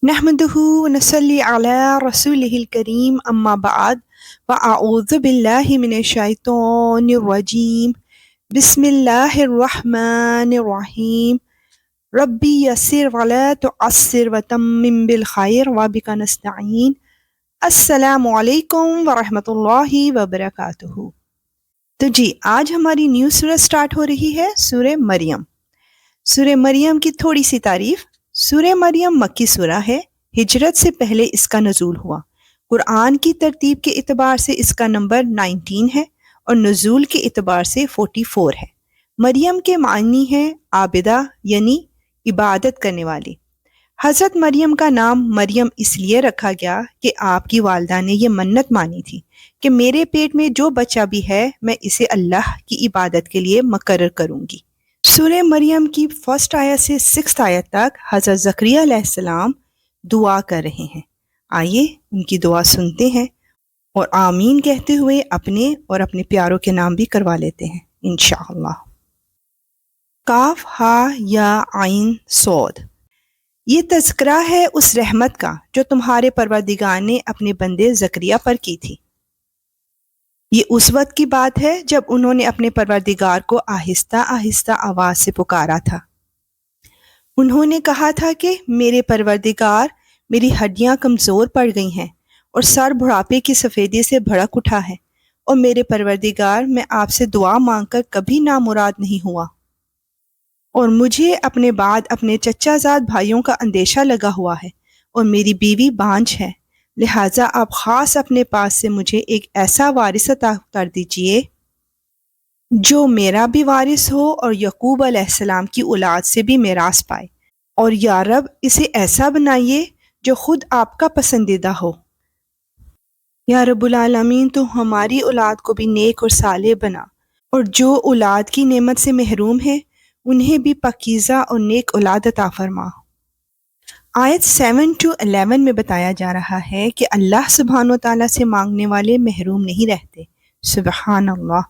نحمده ونصلي على رسوله الكريم أما بعد فأعوذ بالله من الشيطان الرجيم بسم الله الرحمن الرحيم ربي يسر ولا تعسر وتمم بالخير وبك نستعين السلام علیکم ورحمۃ اللہ وبرکاتہ۔ تو جی آج ہماری نیو سورہ سٹارٹ ہو رہی ہے سورہ مریم۔ سورہ مریم کی تھوڑی سی تعریف۔ سورہ مریم مکی سورہ ہے، ہجرت سے پہلے اس کا نزول ہوا۔ قرآن کی ترتیب کے اعتبار سے اس کا نمبر 19 ہے اور نزول کے اعتبار سے 44 ہے۔ مریم کے معنی ہے عابدہ یعنی عبادت کرنے والی۔ حضرت مریم کا نام مریم اس لیے رکھا گیا کہ آپ کی والدہ نے یہ منت مانی تھی کہ میرے پیٹ میں جو بچہ بھی ہے میں اسے اللہ کی عبادت کے لیے مقرر کروں گی۔ سورہ مریم کی فرسٹ آیت سے 6 آیت تک حضرت زکریا علیہ السلام دعا کر رہے ہیں۔ آئیے ان کی دعا سنتے ہیں اور آمین کہتے ہوئے اپنے اور اپنے پیاروں کے نام بھی کروا لیتے ہیں انشاءاللہ۔ کاف ہا یا عین صاد، یہ تذکرہ ہے اس رحمت کا جو تمہارے پروردگار نے اپنے بندے زکریا پر کی تھی۔ یہ اس وقت کی بات ہے جب انہوں نے اپنے پروردگار کو آہستہ آہستہ آواز سے پکارا تھا۔ انہوں نے کہا تھا کہ میرے پروردگار، میری ہڈیاں کمزور پڑ گئی ہیں اور سر بڑھاپے کی سفیدی سے بھڑک اٹھا ہے، اور میرے پروردگار میں آپ سے دعا مانگ کر کبھی نامراد نہیں ہوا، اور مجھے اپنے بعد اپنے چچا زاد بھائیوں کا اندیشہ لگا ہوا ہے، اور میری بیوی بانجھ ہے، لہٰذا آپ خاص اپنے پاس سے مجھے ایک ایسا وارث عطا کر دیجئے جو میرا بھی وارث ہو اور یعقوب علیہ السلام کی اولاد سے بھی میراث پائے، اور یا رب اسے ایسا بنائیے جو خود آپ کا پسندیدہ ہو۔ یا رب العالمین تو ہماری اولاد کو بھی نیک اور صالح بنا، اور جو اولاد کی نعمت سے محروم ہے انہیں بھی پاکیزہ اور نیک اولاد عطا فرما۔ آیت 7 to 11 میں بتایا جا رہا ہے کہ اللہ سبحانہ و تعالیٰ سے مانگنے والے محروم نہیں رہتے۔ سبحان اللہ۔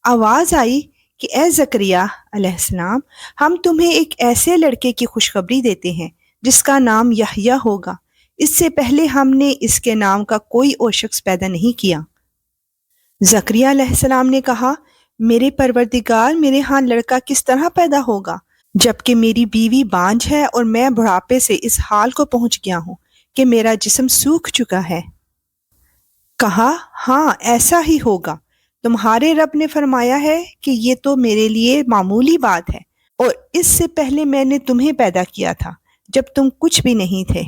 آواز آئی کہ اے زکریا علیہ السلام، ہم تمہیں ایک ایسے لڑکے کی خوشخبری دیتے ہیں جس کا نام یحییٰ ہوگا۔ اس سے پہلے ہم نے اس کے نام کا کوئی اور شخص پیدا نہیں کیا۔ زکریا علیہ السلام نے کہا، میرے پروردگار، میرے ہاں لڑکا کس طرح پیدا ہوگا جبکہ میری بیوی بانجھ ہے اور میں بڑھاپے سے اس حال کو پہنچ گیا ہوں کہ میرا جسم سوکھ چکا ہے۔ کہا، ہاں ایسا ہی ہوگا، تمہارے رب نے فرمایا ہے کہ یہ تو میرے لیے معمولی بات ہے، اور اس سے پہلے میں نے تمہیں پیدا کیا تھا جب تم کچھ بھی نہیں تھے۔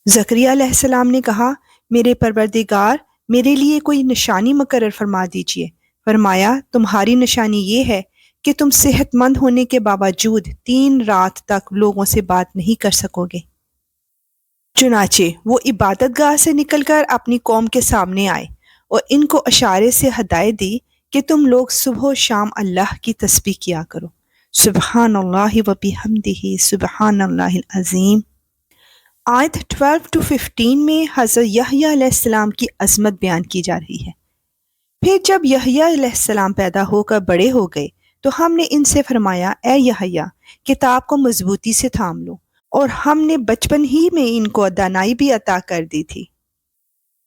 زکریا علیہ السلام نے کہا، میرے پروردگار، میرے لیے کوئی نشانی مقرر فرما دیجئے۔ فرمایا، تمہاری نشانی یہ ہے کہ تم صحت مند ہونے کے باوجود 3 رات تک لوگوں سے بات نہیں کر سکو گے۔ چنانچہ وہ عبادت گاہ سے نکل کر اپنی قوم کے سامنے آئے اور ان کو اشارے سے ہدایت دی کہ تم لوگ صبح و شام اللہ کی تسبیح کیا کرو۔ سبحان اللہ و بحمدہ سبحان اللہ العظیم۔ آیت 12 to 15 میں حضرت یحییٰ علیہ السلام کی عظمت بیان کی جا رہی ہے۔ پھر جب یحییٰ علیہ السلام پیدا ہو کر بڑے ہو گئے تو ہم نے ان سے فرمایا، اے یحییٰ، کتاب کو مضبوطی سے تھام لو، اور ہم نے بچپن ہی میں ان کو دانائی بھی عطا کر دی تھی،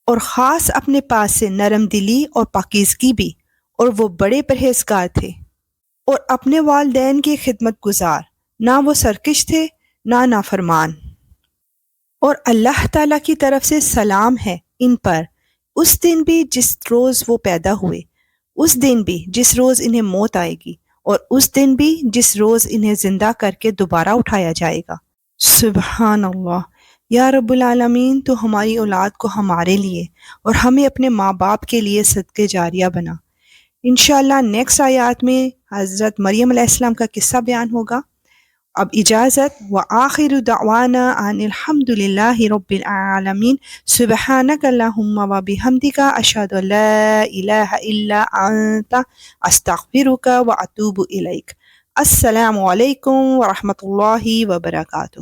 اور خاص اپنے پاس سے نرم دلی اور پاکیزگی بھی، اور وہ بڑے پرہیزگار تھے اور اپنے والدین کی خدمت گزار، نہ وہ سرکش تھے نہ نافرمان۔ اور اللہ تعالیٰ کی طرف سے سلام ہے ان پر اس دن بھی جس روز وہ پیدا ہوئے، اس دن بھی جس روز انہیں موت آئے گی، اور اس دن بھی جس روز انہیں زندہ کر کے دوبارہ اٹھایا جائے گا۔ سبحان اللہ۔ یا رب العالمین تو ہماری اولاد کو ہمارے لیے اور ہمیں اپنے ماں باپ کے لیے صدقے جاریہ بنا۔ انشاءاللہ نیکسٹ آیات میں حضرت مریم علیہ السلام کا قصہ بیان ہوگا۔ اب اجازت، وآخر دعوانا ان الحمد للہ رب العالمین، سبحانک اللہم وبحمدک، اشہد ان لا الہ الا انت، استغفرک واتوب الیک۔ السلام علیکم ورحمۃ اللہ وبرکاتہ۔